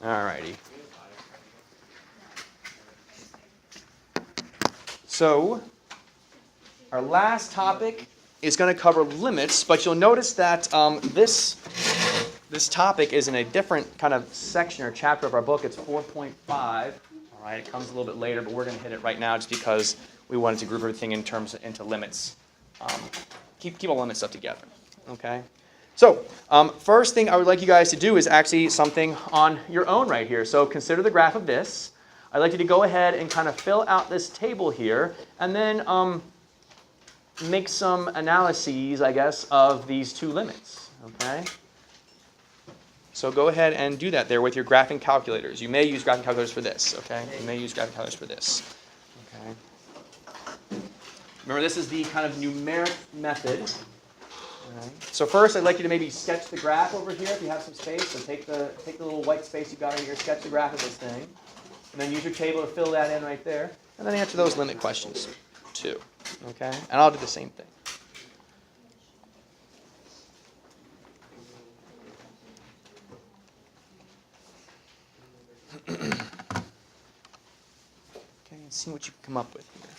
All righty. So our last topic is going to cover limits, but you'll notice that this topic is in a different kind of section or chapter of our book. It's 4.5. All right, it comes a little bit later, but we're going to hit it right now just because we wanted to group everything into limits. Keep all limit stuff together. Okay. So first thing I would like you guys to do is actually something on your own right here. So consider the graph of this. I'd like you to go ahead and kind of fill out this table here, and then make some analyses, I guess, of these two limits. Okay. So go ahead and do that there with your graphing calculators. You may use graphing calculators for this. Okay. You may use graphing calculators for this. Okay. Remember, this is the kind of numeric method. Right. So first, I'd like you to maybe sketch the graph over here if you have some space. So take the little white space you got over here, sketch the graph of this thing, and then use your table to fill that in right there, and then answer those limit questions too. Okay, and I'll do the same thing. Okay, and see what you can come up with here.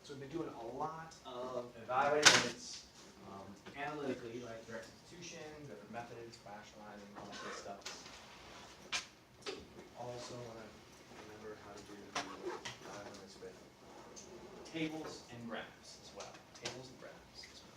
So we've been doing a lot of evaluating limits analytically, like direct substitution, different methods, rationalizing, all that good stuff. We also want to remember how to do limits with tables and graphs as well. Tables and graphs as well.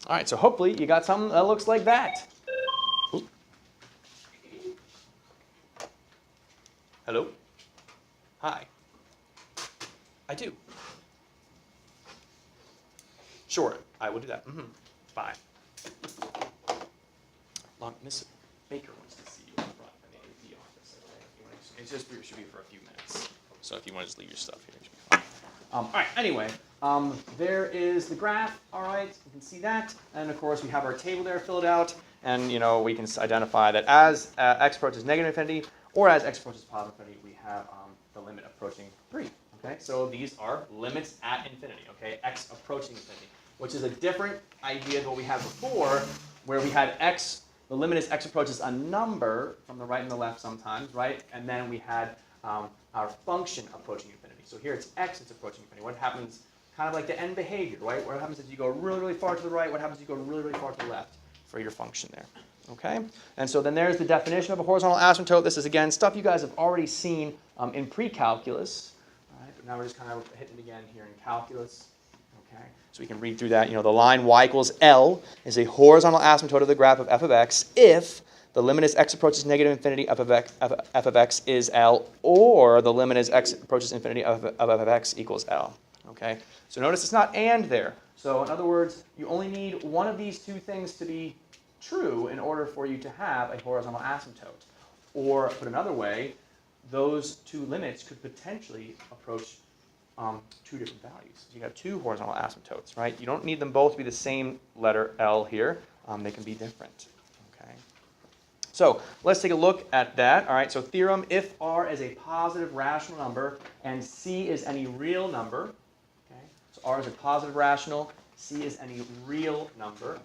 All right, so hopefully you got something that looks like that. Ooh. Hello? Hi. I do. Sure, I will do that. Bye. Miss Baker wants to see you in front in the AV office. Okay? It should be for a few minutes. So if you want to just leave your stuff here, it should be fine. All right, anyway, there is the graph. All right, you can see that. And of course, we have our table there filled out. And we can identify that as x approaches negative infinity or as x approaches positive infinity, we have the limit approaching 3. Okay, so these are limits at infinity. Okay, x approaching infinity, which is a different idea than what we had before, where we had x. The limit is x approaches a number from the right and the left sometimes, right? And then we had our function approaching infinity. So here it's x that's approaching infinity. What happens kind of like the end behavior, right? What happens if you go really, really far to the right? What happens if you go really, really far to the left for your function there? Okay? And so then there's the definition of a horizontal asymptote. This is, again, stuff you guys have already seen in pre-calculus. All right? But now we're just kind of hitting it again here in calculus. Okay? So we can read through that. You know, the line y equals L is a horizontal asymptote of the graph of f of x if the limit as x approaches negative infinity f of x is L, or the limit as x approaches infinity of f of x equals L. Okay? So notice it's not and there. So in other words, you only need one of these two things to be true in order for you to have a horizontal asymptote. Or put another way, those two limits could potentially approach two different values. You have two horizontal asymptotes, right? You don't need them both to be the same letter L here. They can be different. Okay. So let's take a look at that. All right. So theorem: if R is a positive rational number and C is any real number. Okay. So R is a positive rational. C is any real number.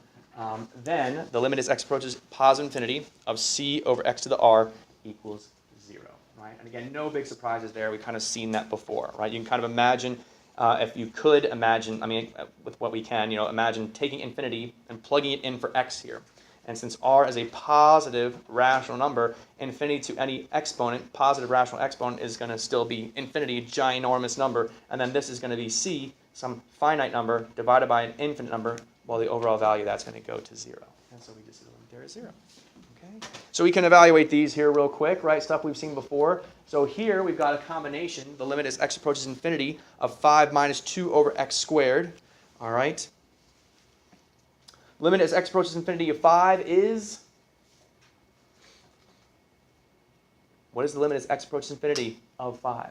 Then the limit as x approaches positive infinity of C over x to the R equals 0. Right? And again, no big surprises there. We've kind of seen that before, right? You can kind of imagine, if you could imagine, I mean, with what we can, imagine taking infinity and plugging it in for x here. And since R is a positive rational number, infinity to any exponent, positive rational exponent, is going to still be infinity, a ginormous number. And then this is going to be C, some finite number, divided by an infinite number. Well, the overall value, that's going to go to 0. And so we just see the limit there is 0. Okay? So we can evaluate these here real quick, right? Stuff we've seen before. So here we've got a combination. The limit as x approaches infinity of 5 minus 2 over x squared. All right? Limit as x approaches infinity of 5 is? What is the limit as x approaches infinity of 5?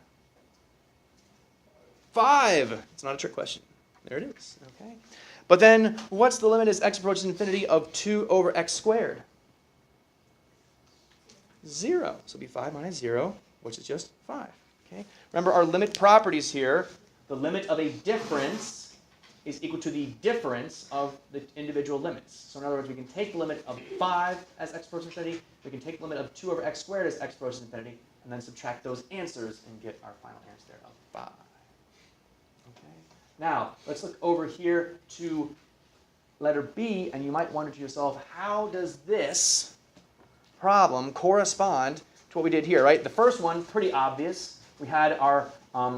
5! It's not a trick question. There it is. Okay. But then, what's the limit as x approaches infinity of 2 over x squared? 0. So it'll be 5 minus 0, which is just 5. Okay. Remember our limit properties here. The limit of a difference is equal to the difference of the individual limits. So in other words, we can take the limit of 5 as x approaches infinity. We can take the limit of 2 over x squared as x approaches infinity, and then subtract those answers and get our final answer there of 5. Now, let's look over here to letter B, and you might wonder to yourself, how does this problem correspond to what we did here, right? The first one, pretty obvious. We had our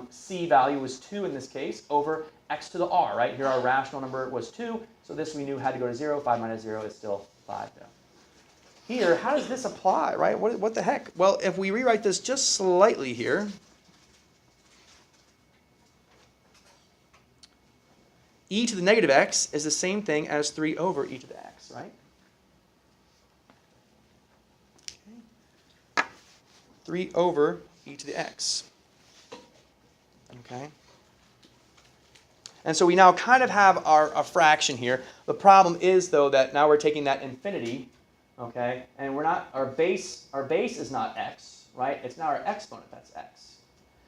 C value was 2 in this case over x to the r, right? Here our rational number was 2, so this we knew had to go to 0. 5 minus 0 is still 5, though. Here, how does this apply, right? What the heck? Well, if we rewrite this just slightly here, e to the negative x is the same thing as 3 over e to the x, right? Okay. 3 over e to the x. Okay. And so we now kind of have a fraction here. The problem is, though, that now we're taking that infinity, okay, and we're not, our base is not x, right? It's now our exponent that's x.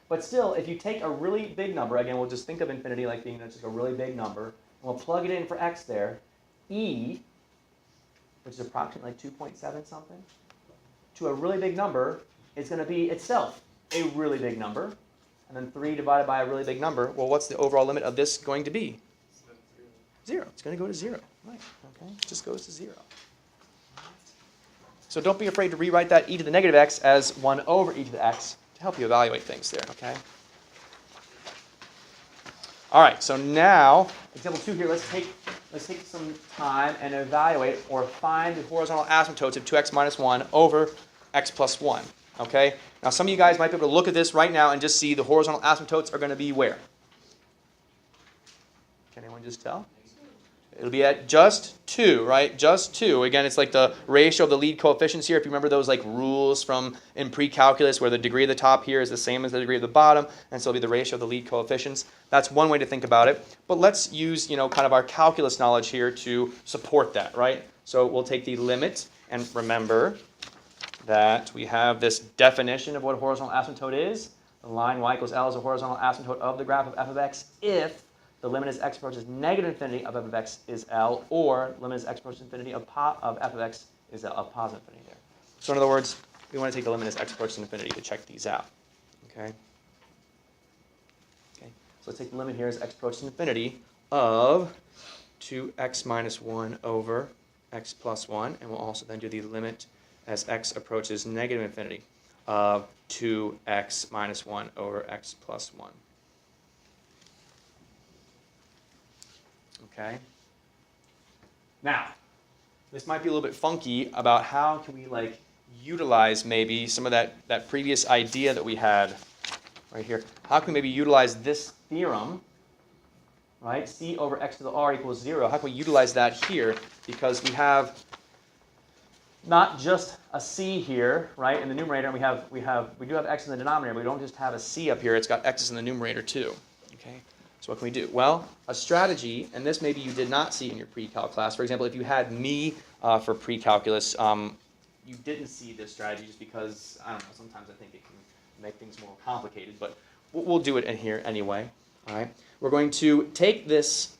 But still, if you take a really big number, again, we'll just think of infinity like being just a really big number, and we'll plug it in for x there, e, which is approximately 2.7 something, to a really big number is going to be itself a really big number. And then 3 divided by a really big number, well, what's the overall limit of this going to be? 0. It's going to go to 0. Right. Okay. It just goes to 0. So don't be afraid to rewrite that e to the negative x as 1 over e to the x to help you evaluate things there, okay? All right, so now, example 2 here, let's take some time and evaluate or find the horizontal asymptotes of 2x minus 1 over x plus 1, okay? Now, some of you guys might be able to look at this right now and just see the horizontal asymptotes are going to be where? Can anyone just tell? It'll be at just 2, right? Just 2. Again, it's like the ratio of the lead coefficients here. If you remember those like rules from in pre-calculus where the degree of the top here is the same as the degree of the bottom, and so it'll be the ratio of the lead coefficients. That's one way to think about it. But let's use, kind of our calculus knowledge here to support that, right? So we'll take the limit, and remember that we have this definition of what a horizontal asymptote is. The line y equals L is a horizontal asymptote of the graph of f of x if the limit as x approaches negative infinity of f of x is L, or limit as x approaches infinity of f of x is L, of positive infinity there. So in other words, we want to take the limit as x approaches infinity to check these out. Okay. So let's take the limit here as x approaches infinity of 2x minus 1 over x plus 1. And we'll also then do the limit as x approaches negative infinity of 2x minus 1 over x plus 1. Okay? Now, this might be a little bit funky about how can we like utilize maybe some of that previous idea that we had right here. How can we maybe utilize this theorem, right? C over x to the r equals 0. How can we utilize that here? Because we have not just a c here, right, in the numerator, and we do have x in the denominator, but we don't just have a c up here. It's got x's in the numerator too. Okay. So what can we do? Well, a strategy, and this maybe you did not see in your pre-calc class. For example, if you had me for pre-calculus, you didn't see this strategy just because, I don't know, sometimes I think it can make things more complicated, but we'll do it in here anyway. All right? We're going to take this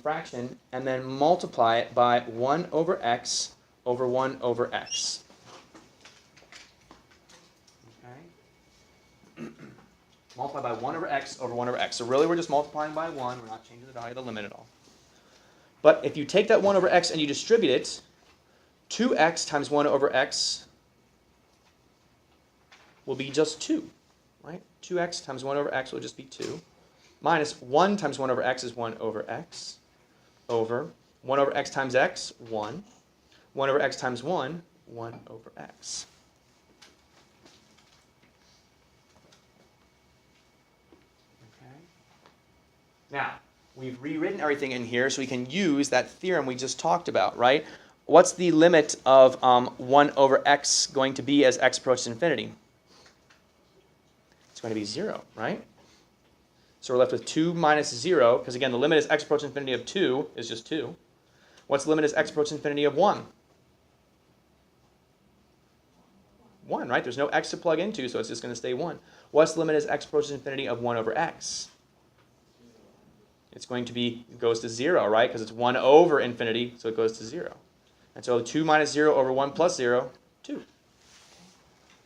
fraction and then multiply it by 1 over x over 1 over x. Okay? Multiply by 1 over x over 1 over x. So really we're just multiplying by 1. We're not changing the value of the limit at all. But if you take that 1 over x and you distribute it, 2x times 1 over x will be just 2. Right? 2x times 1 over x will just be 2. Minus 1 times 1 over x is 1 over x. Over 1 over x times x, 1. 1 over x times 1, 1 over x. Now, we've rewritten everything in here so we can use that theorem we just talked about, right? What's the limit of 1 over x going to be as x approaches infinity? It's going to be 0, right? So we're left with 2 minus 0, because again, the limit as x approaches infinity of 2 is just 2. What's the limit as x approaches infinity of 1? 1, right? There's no x to plug into, so it's just going to stay 1. What's the limit as x approaches infinity of 1 over x? It's going to be, it goes to 0, right? Because it's 1 over infinity, so it goes to 0. And so 2 minus 0 over 1 plus 0, 2.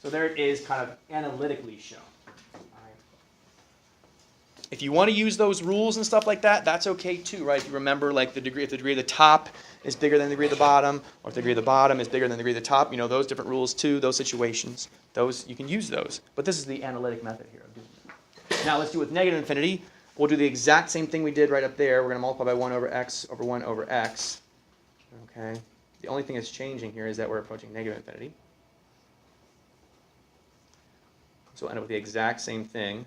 So there it is kind of analytically shown. All right. If you want to use those rules and stuff like that, that's okay too, right? If you remember like the degree, if the degree of the top is bigger than the degree of the bottom, or if the degree of the bottom is bigger than the degree of the top, you know, those different rules too, those situations, those, you can use those. But this is the analytic method here of doing it. Now let's do it with negative infinity. We'll do the exact same thing we did right up there. We're going to multiply by 1 over x over 1 over x. Okay. The only thing that's changing here is that we're approaching negative infinity. So we'll end up with the exact same thing.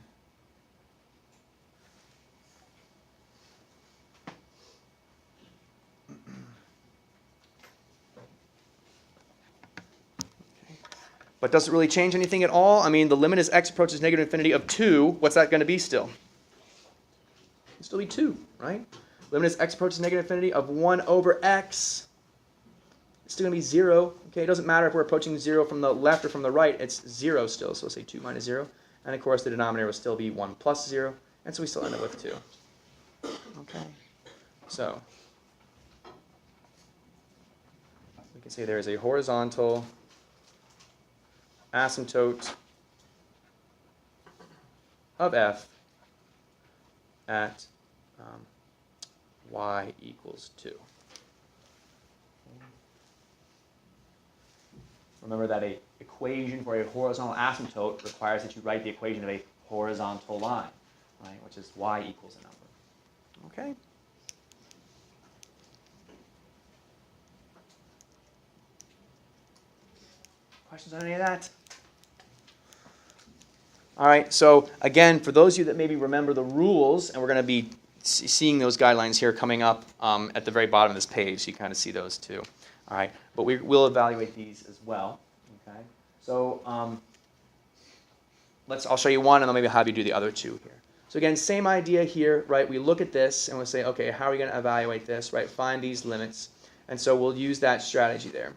But does it really change anything at all? I mean, the limit as x approaches negative infinity of 2, what's that going to be still? It'll still be 2, right? Limit as x approaches negative infinity of 1 over x. It's still going to be 0. Okay, it doesn't matter if we're approaching 0 from the left or from the right. It's 0 still. So we'll say 2 minus 0. And of course, the denominator will still be 1 plus 0. And so we still end up with 2. Okay. So we can say there is a horizontal asymptote of f at y equals 2. Remember that an equation for a horizontal asymptote requires that you write the equation of a horizontal line, right, which is y equals a number. Okay? Questions on any of that? All right, so again, for those of you that maybe remember the rules, and we're going to be seeing those guidelines here coming up at the very bottom of this page, so you kind of see those too. All right, but we will evaluate these as well. Okay, so I'll show you one, and then maybe have you do the other two here. So again, same idea here, right? We look at this and we'll say, okay, how are we going to evaluate this, right? Find these limits, and so we'll use that strategy there.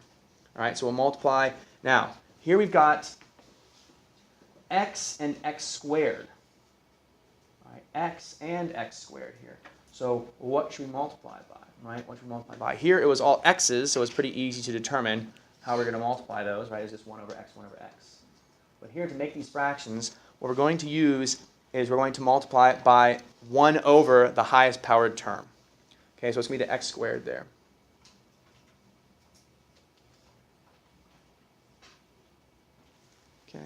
All right, so we'll multiply. Now, here we've got x and x squared. All right, x and x squared here. So what should we multiply by, right? What should we multiply by? Here it was all x's, so it's pretty easy to determine how we're going to multiply those, right? It's just 1 over x, 1 over x. But here, to make these fractions, what we're going to use is we're going to multiply it by 1 over the highest powered term. Okay, so it's going to be the x squared there. Okay.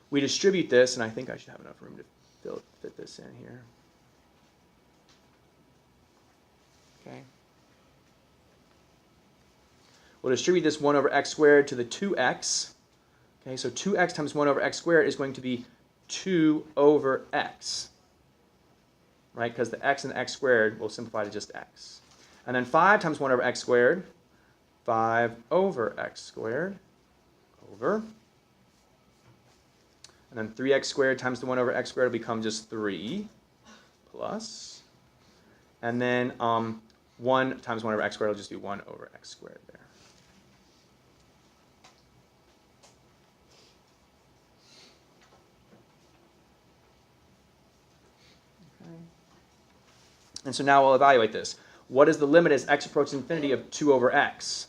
We distribute this, and I think I should have enough room to fit this in here. Okay. We'll distribute this 1 over x squared to the 2x. Okay, so 2x times 1 over x squared is going to be 2 over x. Right, because the x and the x squared will simplify to just x. And then 5 times 1 over x squared, 5 over x squared, over. And then 3x squared times the 1 over x squared will become just 3 plus. And then 1 times 1 over x squared will just be 1 over x squared there. Okay. And so now we'll evaluate this. What is the limit as x approaches infinity of 2 over x?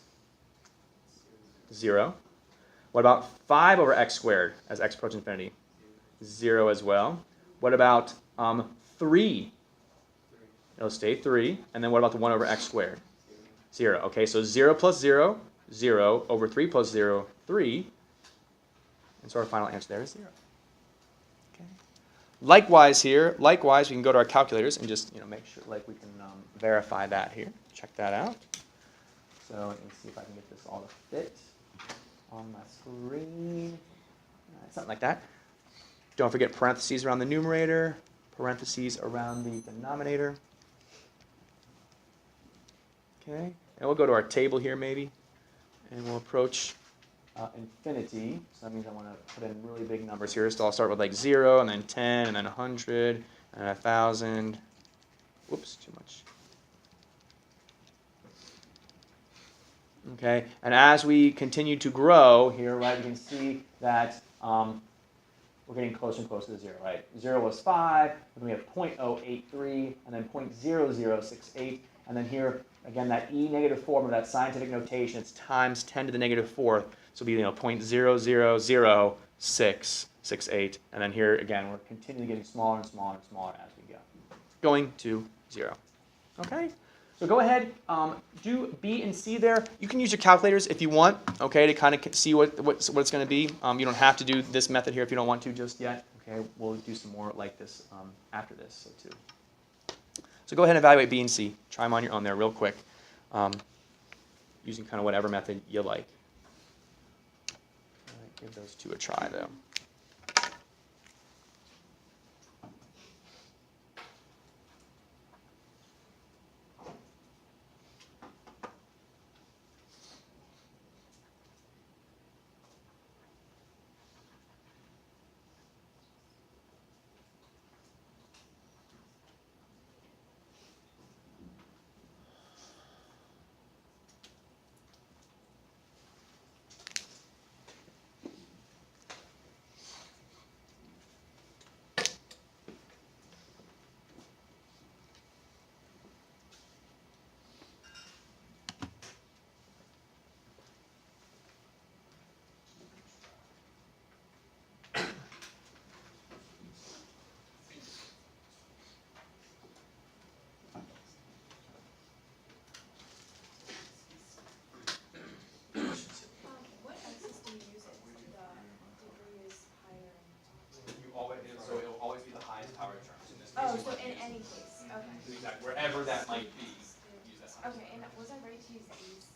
0. What about 5 over x squared as x approaches infinity? 0 as well. What about 3? It'll stay 3. And then what about the 1 over x squared? 0. Okay, so 0 plus 0, 0 over 3 plus 0, 3. And so our final answer there is 0. Okay. Likewise here, we can go to our calculators and just make sure, we can verify that here. Check that out. So let me see if I can get this all to fit on my screen. Something like that. Don't forget parentheses around the numerator, parentheses around the denominator. Okay, and we'll go to our table here maybe, and we'll approach infinity. So that means I want to put in really big numbers here. So I'll start with 0, and then 10, and then 100, and 1,000. Whoops, too much. Okay, and as we continue to grow here, right, we can see that we're getting closer and closer to 0, right? 0 was 5, then we have 0.083, and then 0.0068, and then here, again, that e negative form of that scientific notation, it's times 10 to the negative 4th, so it'll be 0.000668, and then here, again, we're continually getting smaller and smaller and smaller as we go, going to 0. Okay? So go ahead, do B and C there. You can use your calculators if you want, okay, to kind of see what it's going to be. You don't have to do this method here if you don't want to just yet. Okay, we'll do some more like this after this, so too. So go ahead and evaluate B and C. Try them on your own there real quick, using kind of whatever method you like. All right, give those two a try, though. So it'll always be the highest power terms. In this case, so in any case, okay. Exactly, wherever that might be, use that highest. Okay, and was I right to use these?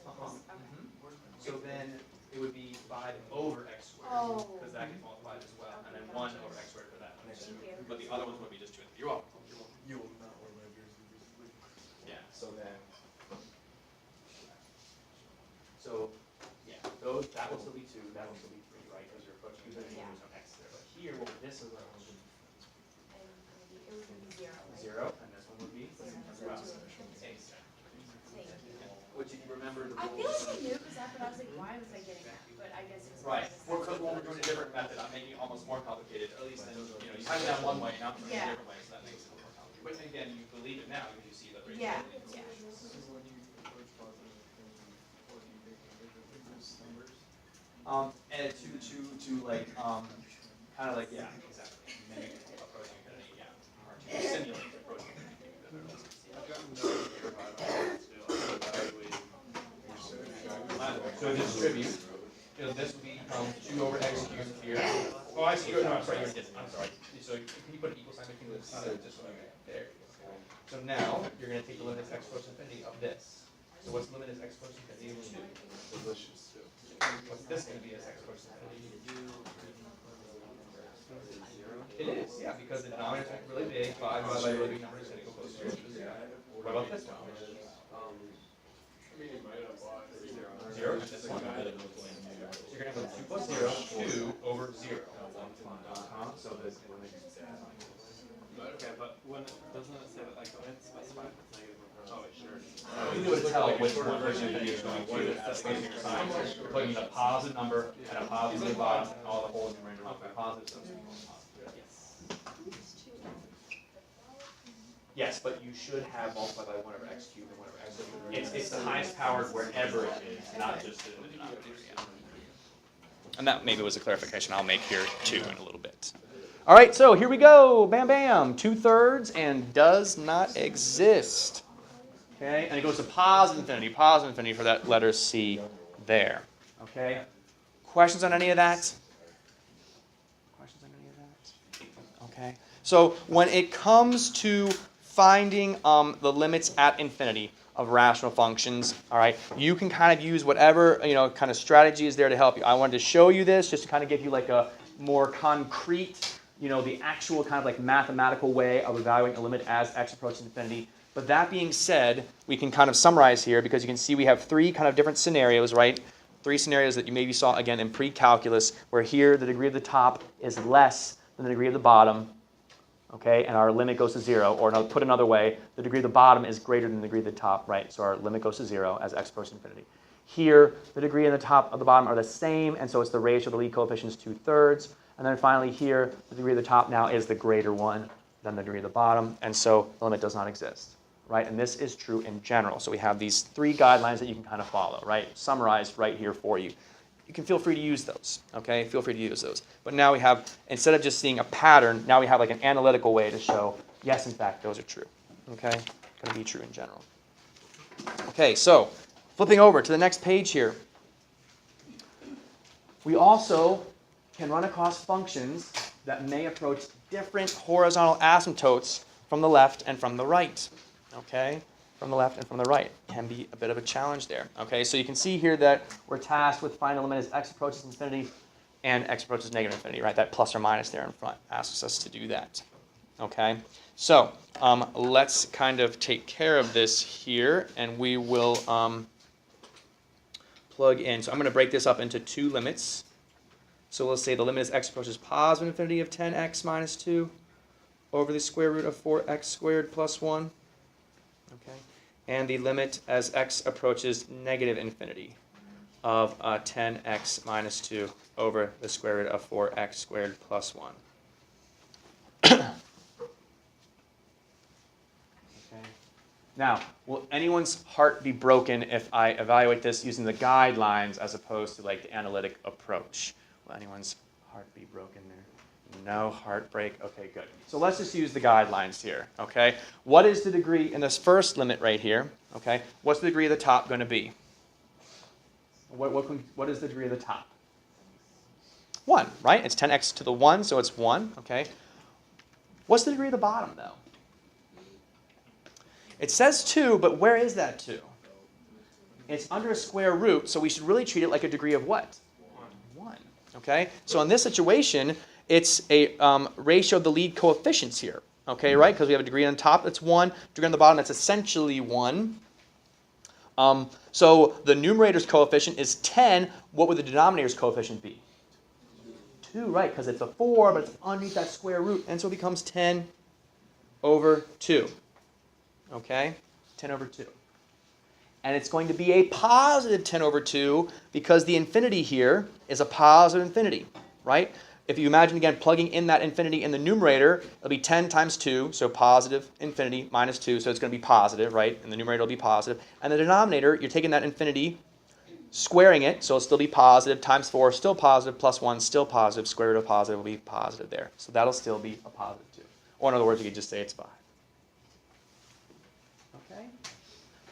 Okay. So then it would be 5 over x squared, because that gets multiplied as well, and then 1 over x squared for that one. Thank you. But the other ones would be just 2 and 3. You're welcome. You will not wear my jersey. Yeah, so then, so, yeah, those, that will still be 2, that will still be 3, right, because you're approaching infinity, there's no x there. But here, what would this is And it would be 0. Right? 0, and this one would be? Zero. As well. So Exactly. thank you. Which if you remember the I feel rules. like I knew because after I was like, why was I getting that? But I guess it was Right. because Well, because when we're doing a different method, I'm making it almost more complicated. At least then, you type it down one way, now I'm doing it a different way, so that makes it more complicated. But again, you believe it now because you see the ratio. Yeah. And to like, kind of like, yeah, exactly. Mimic approaching infinity, yeah. Or to simulate approaching infinity. I've gotten no idea about it still. Evaluating. So distribute. This would be 2 over x cubed here. Oh, I see. No, I'm sorry. I'm sorry. So can you put an equal sign between this? Just there. So now you're going to take the limit of x approaches infinity of this. So what's the limit of x approaches infinity of 2? Delicious too. What's this going to be as x approaches infinity? It is, yeah, because the denominator is really big. 5 divided by a really big number is going to go close to 0. What about this one? I mean, you might have bought 0. And this one. So you're going to have 2 plus 0, 2 over 0. So this limit is Okay, but when doesn't it say that like when it's specified it's negative? Oh, it sure. you need to tell which one version of is going to as the sign. You're putting a positive number and a positive bottom, and all the whole numerator will be positive, so it's going to be positive. Yes, but you should have multiplied by 1 over x cubed and 1 over x cubed. It's the highest powered wherever it is, not just in the denominator. Yeah. And that maybe was a clarification I'll make here too in a little bit. All right, so here we go. Bam, bam. 2/3 and does not exist. Okay, and it goes to positive infinity for that letter C there. Okay, questions on any of that? Questions on any of that? Okay, so when it comes to finding the limits at infinity of rational functions, all right, you can kind of use whatever, kind of strategy is there to help you. I wanted to show you this just to kind of give you like a more concrete, the actual kind of like mathematical way of evaluating a limit as x approaches infinity. But that being said, we can kind of summarize here because you can see we have 3 kind of different scenarios, right? 3 scenarios that you maybe saw again in pre-calculus, where here the degree of the top is less than the degree of the bottom, okay, and our limit goes to 0. Or put another way, the degree of the bottom is greater than the degree of the top, right? So our limit goes to 0 as x approaches infinity. Here, the degree and the top of the bottom are the same, and so it's the ratio of the lead coefficients 2/3. And then finally here, the degree of the top now is the greater one than the degree of the bottom, and so the limit does not exist, right? And this is true in general. So we have these 3 guidelines that you can kind of follow, right? Summarized right here for you. You can feel free to use those, okay? Feel free to use those. But now we have, instead of just seeing a pattern, now we have like an analytical way to show, yes, in fact, those are true, okay? Going to be true in general. Okay, so flipping over to the next page here. We also can run across functions that may approach different horizontal asymptotes from the left and from the right, okay? From the left and from the right. Can be a bit of a challenge there, okay? So you can see here that we're tasked with finding the limit as x approaches infinity and x approaches negative infinity, right? That plus or minus there in front asks us to do that, okay? So let's kind of take care of this here, and we will plug in. So I'm going to break this up into 2 limits. So let's say the limit as x approaches positive infinity of 10x minus 2 over the square root of 4x squared plus 1. Okay. And the limit as x approaches negative infinity of 10x minus 2 over the square root of 4x squared plus 1. Okay. Now, will anyone's heart be broken if I evaluate this using the guidelines as opposed to like the analytic approach? Will anyone's heart be broken there? No heartbreak? Okay, good. So let's just use the guidelines here, okay? What is the degree in this first limit right here, okay? What's the degree of the top going to be? What is the degree of the top? 1, right? It's 10x to the 1, so it's 1, okay? What's the degree of the bottom, though? It says 2, but where is that 2? It's under a square root, so we should really treat it like a degree of what? 1. Okay? So in this situation, it's a ratio of the lead coefficients here. Okay, right? Because we have a degree on top that's 1, degree on the bottom that's essentially 1. So the numerator's coefficient is 10. What would the denominator's coefficient be? 2, right? Because it's a 4, but it's underneath that square root, and so it becomes 10 over 2. Okay? 10 over 2. And it's going to be a positive 10 over 2 because the infinity here is a positive infinity, right? If you imagine, again, plugging in that infinity in the numerator, it'll be 10 times 2, so positive infinity minus 2, so it's going to be positive, right? And the numerator will be positive. And the denominator, you're taking that infinity squaring it, so it'll still be positive, times 4 still positive, plus 1 still positive, square root of positive will be positive there. So that'll still be a positive 2. Or in other words, you could just say it's 5. Okay?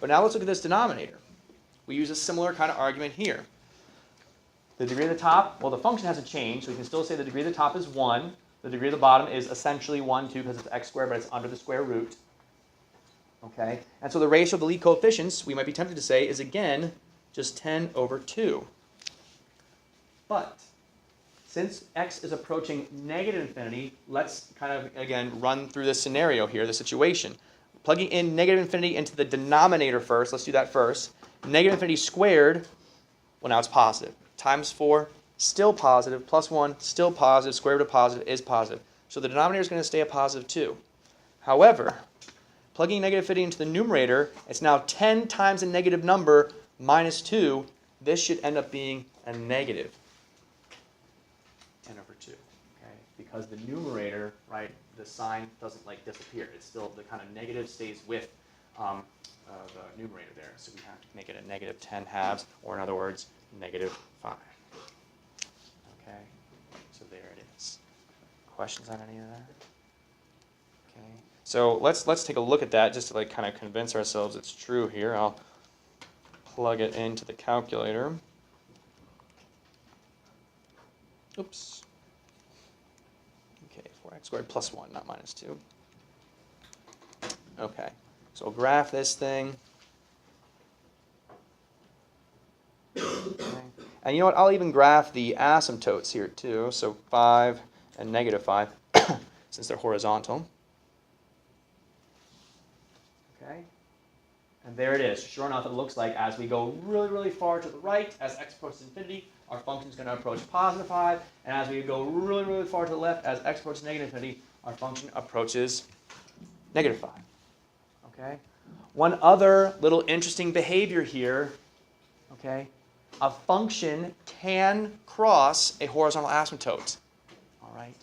But now let's look at this denominator. We use a similar kind of argument here. The degree of the top, well, the function hasn't changed, so we can still say the degree of the top is 1. The degree of the bottom is essentially 1, too, because it's x squared, but it's under the square root. Okay? And so the ratio of the lead coefficients, we might be tempted to say, is again just 10 over 2. But since x is approaching negative infinity, let's kind of, again, run through this scenario here, the situation. Plugging in negative infinity into the denominator first, let's do that first. Negative infinity squared, well, now it's positive. Times 4, still positive, plus 1, still positive, square root of positive is positive. So the denominator is going to stay a positive 2. However, plugging negative infinity into the numerator, it's now 10 times a negative number minus 2. This should end up being a negative 10 over 2. Okay? Because the numerator, right, the sign doesn't like disappear. It's still, the kind of negative stays with the numerator there. So we have to make it a negative 10 halves, or in other words, negative 5. Okay, so there it is. Questions on any of that? Okay, so let's take a look at that just to like kind of convince ourselves it's true here. I'll plug it into the calculator. Oops. Okay, 4x squared plus 1, not minus 2. Okay, so we'll graph this thing. Okay. And you know what? I'll even graph the asymptotes here too. So 5 and negative 5, since they're horizontal. Okay. And there it is. Sure enough, it looks like as we go really, really far to the right, as x approaches infinity, our function is going to approach positive 5. And as we go really, really far to the left, as x approaches negative infinity, our function approaches negative 5. Okay. One other little interesting behavior here. Okay. A function can cross a horizontal asymptote. All right?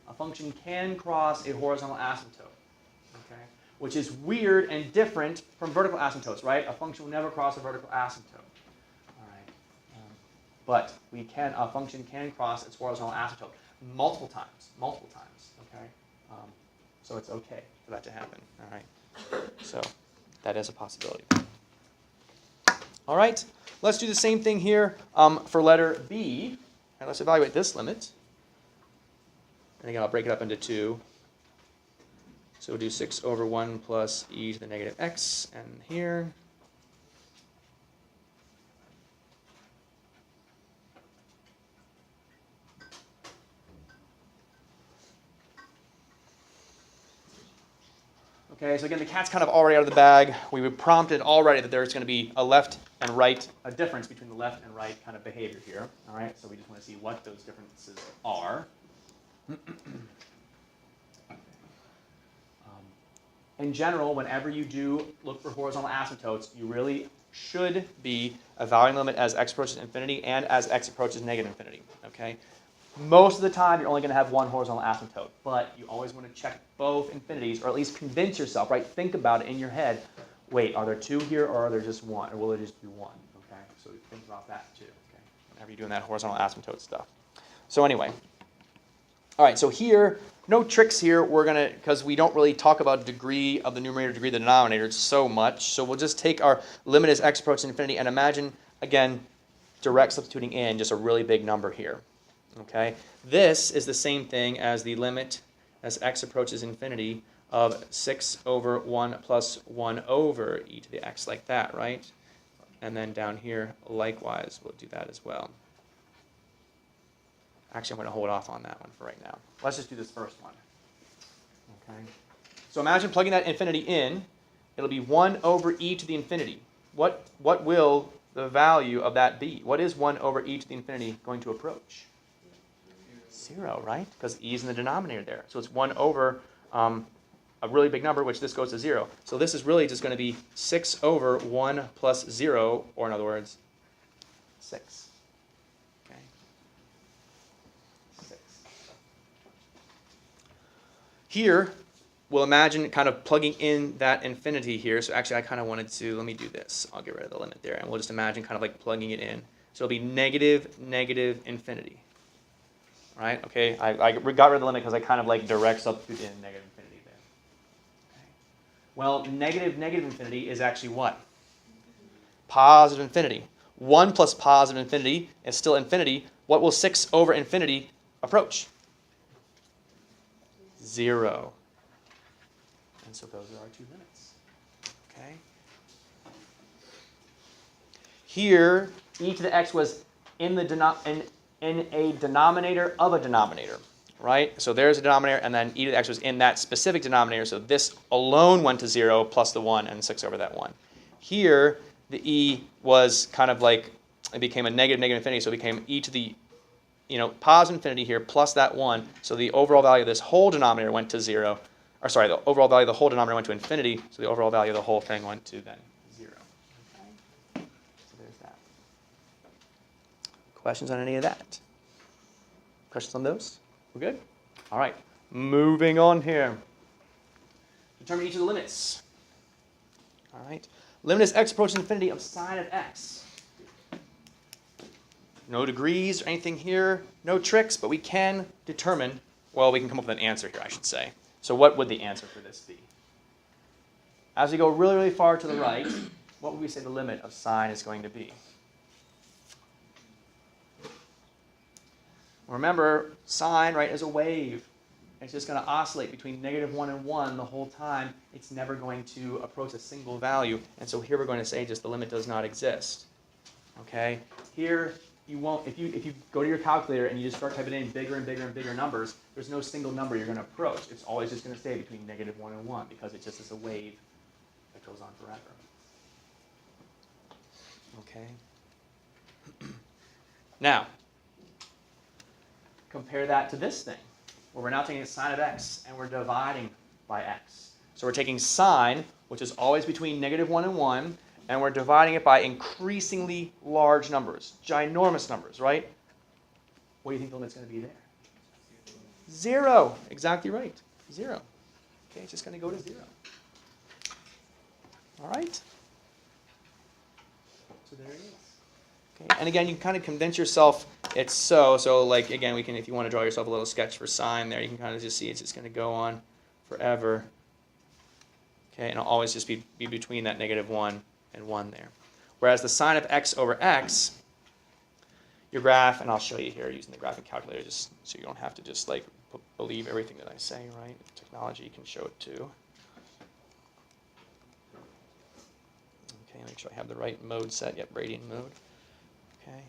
A function can cross a horizontal asymptote. Okay? Which is weird and different from vertical asymptotes, right? A function will never cross a vertical asymptote. All right? But a function can cross its horizontal asymptote multiple times. Okay? So it's okay for that to happen. All right? So that is a possibility. All right, let's do the same thing here for letter B. And let's evaluate this limit. And again, I'll break it up into 2. So we'll do 6 over 1 plus e to the negative x, and here. Okay, so again, the cat's kind of already out of the bag. We were prompted already that there's going to be a left and right, a difference between the left and right kind of behavior here. All right, so we just want to see what those differences are. In general, whenever you do look for horizontal asymptotes, you really should be evaluating the limit as x approaches infinity and as x approaches negative infinity. Okay. Most of the time, you're only going to have one horizontal asymptote, but you always want to check both infinities, or at least convince yourself, right? Think about it in your head. Wait, are there 2 here, or are there just 1, or will there just be 1? Okay, so think about that too. Okay, whenever you're doing that horizontal asymptote stuff. So anyway, all right. So here, no tricks here. We're gonna, because we don't really talk about degree of the numerator, degree of the denominator so much. So we'll just take our limit as x approaches infinity, and imagine again, direct substituting in just a really big number here. Okay, this is the same thing as the limit as x approaches infinity of 6 over 1 plus 1 over e to the x, like that, right? And then down here, likewise, we'll do that as well. Actually, I'm going to hold off on that one for right now. Let's just do this first one. Okay. So imagine plugging that infinity in. It'll be 1 over e to the infinity. What will the value of that be? What is 1 over e to the infinity going to approach? 0, right? Because e is in the denominator there. So it's 1 over a really big number, which this goes to 0. So this is really just going to be 6 over 1 plus 0, or in other words, 6. Okay. 6. Here, we'll imagine kind of plugging in that infinity here. So actually I kind of wanted to, let me do this. I'll get rid of the limit there, and we'll just imagine kind of like plugging it in. So it'll be negative, negative infinity. All right, okay, I got rid of the limit because I kind of like direct substitute in negative infinity there. Okay. Well, negative, negative infinity is actually what? Positive infinity. 1 plus positive infinity is still infinity. What will 6 over infinity approach? 0. And so those are our two limits. Okay. Here, e to the x was in a denominator of a denominator, right? So there's a denominator, and then e to the x was in that specific denominator. So this alone went to 0 plus the 1 and 6 over that 1. Here, the e was kind of like, it became a negative, negative infinity, so it became e to the positive infinity here plus that 1. So the overall value of this whole denominator went to 0. Or sorry, the overall value of the whole denominator went to infinity. So the overall value of the whole thing went to then 0. Okay. So there's that. Questions on any of that? Questions on those? We're good? All right. Moving on here. Determine each of the limits. All right. Limit as x approaches infinity of sine of x. No degrees or anything here, no tricks, but we can determine, well, we can come up with an answer here, I should say. So what would the answer for this be? As we go really, really far to the right, what would we say the limit of sine is going to be? Remember, sine, right, is a wave. It's just going to oscillate between -1 and 1 the whole time. It's never going to approach a single value. And so here we're going to say just the limit does not exist. Okay? Here, you won't, if you go to your calculator and you just start typing in bigger and bigger and bigger numbers, there's no single number you're going to approach. It's always just going to stay between -1 and 1 because it just is a wave that goes on forever. Okay? Now, compare that to this thing, where we're now taking sine of x and we're dividing by x. So we're taking sine, which is always between -1 and 1, and we're dividing it by increasingly large numbers, ginormous numbers, right? What do you think the limit's going to be there? 0. Exactly right. 0. Okay, it's just going to go to 0. All right? So there it is. Okay, and again, you can kind of convince yourself it's so like, again, we can, if you want to draw yourself a little sketch for sine there, you can kind of just see it's just going to go on forever. Okay, and it'll always just be between that -1 and 1 there. Whereas the sine of x over x, your graph, and I'll show you here using the graphic calculator just so you don't have to just like believe everything that I say, right? Technology can show it too. Okay, make sure I have the right mode set. Yep, radian mode. Okay.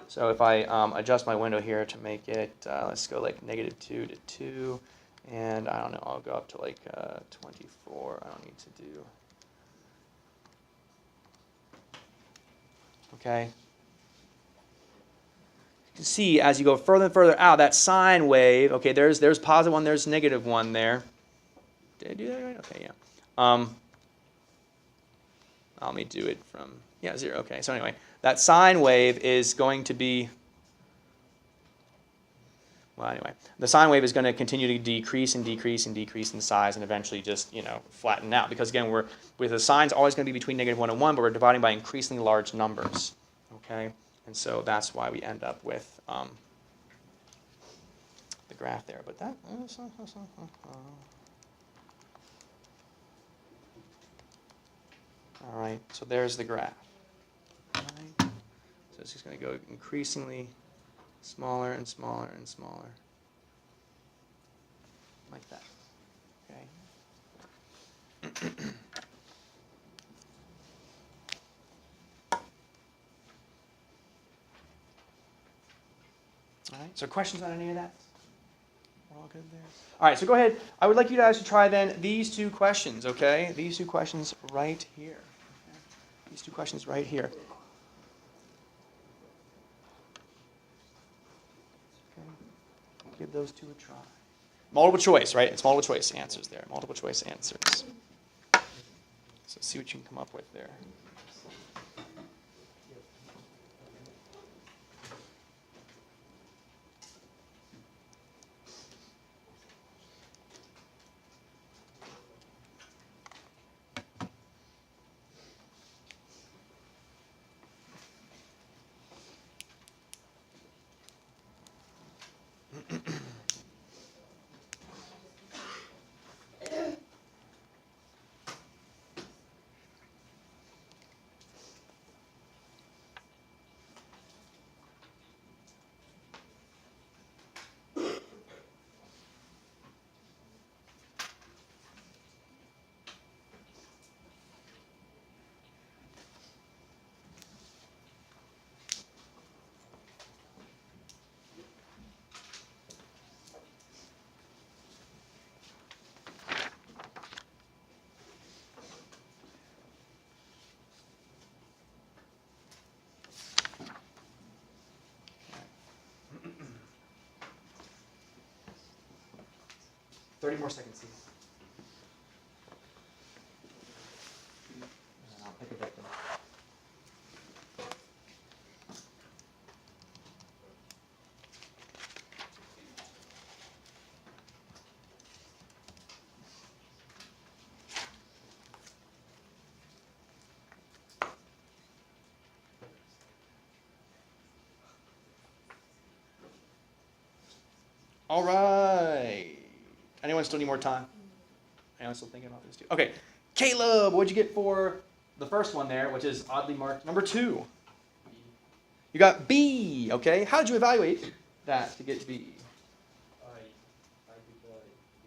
So if I adjust my window here to make it, let's go like -2 to 2. And I don't know, I'll go up to like 24. I don't need to do. Okay. You can see as you go further and further out, that sine wave, okay, there's +1, there's -1 there. Did I do that right? Okay, yeah. Let me do it from, 0. Okay, so anyway, that sine wave is going to be, well, anyway, the sine wave is going to continue to decrease and decrease and decrease in size and eventually just, flatten out. Because again, with the sine's always going to be between -1 and 1, but we're dividing by increasingly large numbers. Okay, and so that's why we end up with the graph there. But that. All right, so there's the graph. All right. So it's just going to go increasingly smaller and smaller and smaller, like that. Okay. All right. So questions on any of that? We're all good there. All right. So go ahead. I would like you guys to try then these two questions. Okay. These two questions right here. Okay? These two questions right here. Give those two a try. Multiple choice, right? It's multiple choice answers there. Multiple choice answers. So see what you can come up with there. 30 more seconds, please. And I'll pick a victim. All right. Anyone still need more time? Anyone still thinking about this too? Okay. Caleb, what'd you get for the first one there, which is oddly marked number 2? You got B. Okay. How did you evaluate that to get B? I did the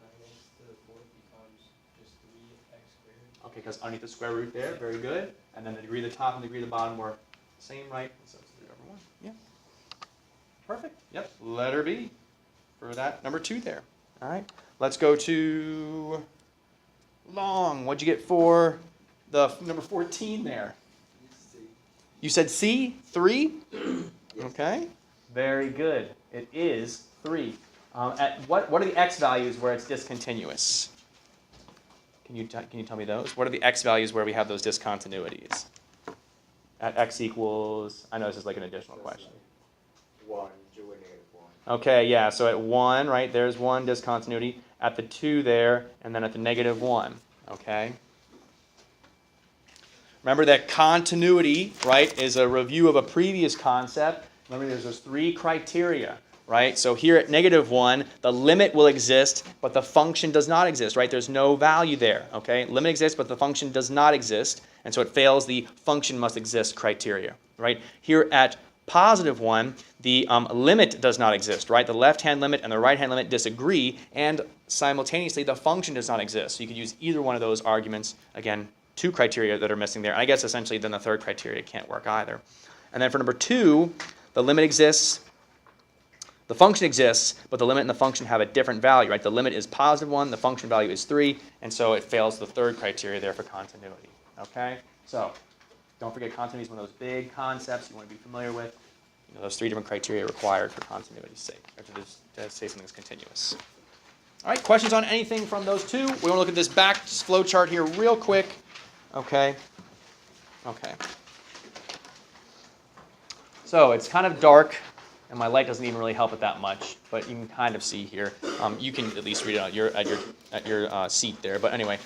9x to the 4th becomes just 3x squared. Okay, because underneath the square root there. Very good. And then the degree of the top and the degree of the bottom were the same, right? So it's 3 over 1. Yeah. Perfect. Yep. Letter B for that number 2 there. All right. Let's go to Long. What'd you get for the number 14 there? You said C? 3? Okay. Very good. It is 3. At what are the x values where it's discontinuous? Can you tell me those? What are the x values where we have those discontinuities? At x equals, I know this is like an additional question. 1 to a -1. Okay, yeah, so at 1, right, there's 1 discontinuity. At the 2 there, and then at the -1, okay? Remember that continuity, right, is a review of a previous concept. Remember there's those 3 criteria, right? So here at -1, the limit will exist, but the function does not exist, right? There's no value there, okay? Limit exists, but the function does not exist, and so it fails the function must exist criteria, right? Here at +1, the limit does not exist, right? The left-hand limit and the right-hand limit disagree, and simultaneously the function does not exist. So you could use either one of those arguments. Again, 2 criteria that are missing there. And I guess essentially then the third criteria can't work either. And then for number 2, the limit exists, the function exists, but the limit and the function have a different value, right? The limit is +1, the function value is 3, and so it fails the third criteria there for continuity, okay? So don't forget continuity is one of those big concepts you want to be familiar with. You know, those 3 different criteria required for continuity's sake, or to say something's continuous. All right, questions on anything from those 2? We want to look at this back flow chart here real quick. Okay. Okay. So it's kind of dark, and my light doesn't even really help it that much, but you can kind of see here. You can at least read it at your seat there. But anyway,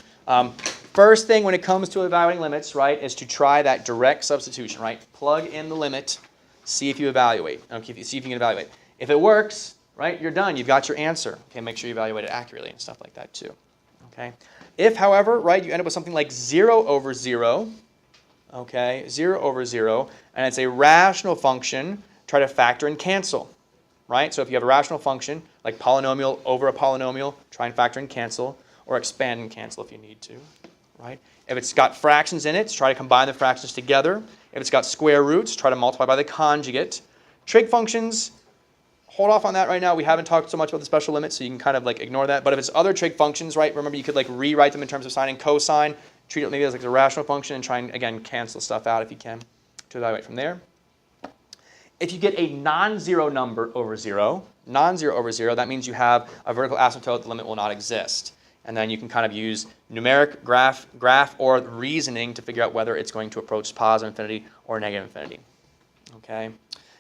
first thing when it comes to evaluating limits, right, is to try that direct substitution, right? Plug in the limit, see if you evaluate. Okay, see if you can evaluate. If it works, right, you're done. You've got your answer. Okay, make sure you evaluate it accurately and stuff like that too. Okay. If, however, right, you end up with something like 0 over 0, okay, 0 over 0, and it's a rational function, try to factor and cancel, right? So if you have a rational function, like polynomial over a polynomial, try and factor and cancel, or expand and cancel if you need to, right? If it's got fractions in it, try to combine the fractions together. If it's got square roots, try to multiply by the conjugate. Trig functions, hold off on that right now. We haven't talked so much about the special limit, so you can kind of like ignore that. But if it's other trig functions, right, remember you could like rewrite them in terms of sine and cosine, treat it maybe as like a rational function and try and, again, cancel stuff out if you can to evaluate from there. If you get a non-zero number over 0, that means you have a vertical asymptote, the limit will not exist. And then you can kind of use numeric, graph, or reasoning to figure out whether it's going to approach positive infinity or negative infinity. Okay?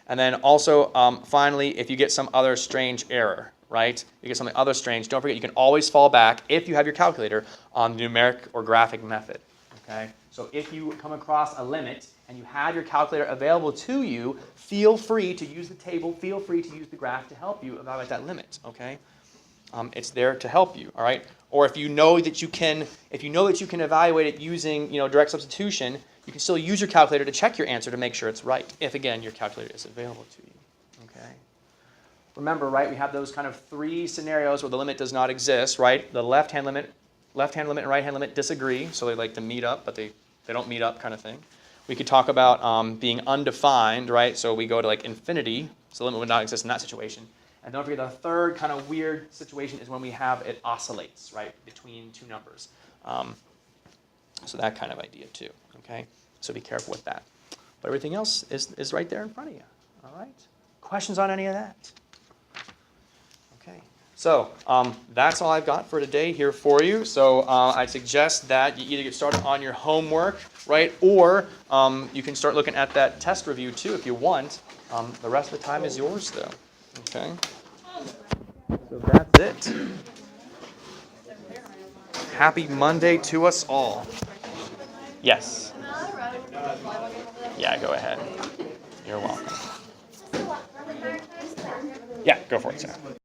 And then also, finally, if you get some other strange error, right? You get something other strange, don't forget you can always fall back, if you have your calculator, on the numeric or graphic method. Okay? So if you come across a limit and you have your calculator available to you, feel free to use the table, feel free to use the graph to help you evaluate that limit. Okay? It's there to help you, all right? Or if you know that you can evaluate it using, direct substitution, you can still use your calculator to check your answer to make sure it's right, if again your calculator is available to you. Okay. Remember, right? We have those kind of 3 scenarios where the limit does not exist, right? The left-hand limit and right-hand limit disagree, so they like to meet up, but they don't meet up, kind of thing. We could talk about being undefined, right? So we go to like infinity, so the limit would not exist in that situation. And don't forget the third kind of weird situation is when we have it oscillates, right, between 2 numbers. So that kind of idea too, okay? So be careful with that. But everything else is right there in front of you, all right? Questions on any of that? Okay, So that's all I've got for today here for you. So I suggest that you either get started on your homework, right, or you can start looking at that test review too if you want. The rest of the time is yours though. Okay. So that's it. Happy Monday to us all. Yes. Yeah, go ahead. You're welcome. Yeah, go for it, Sarah.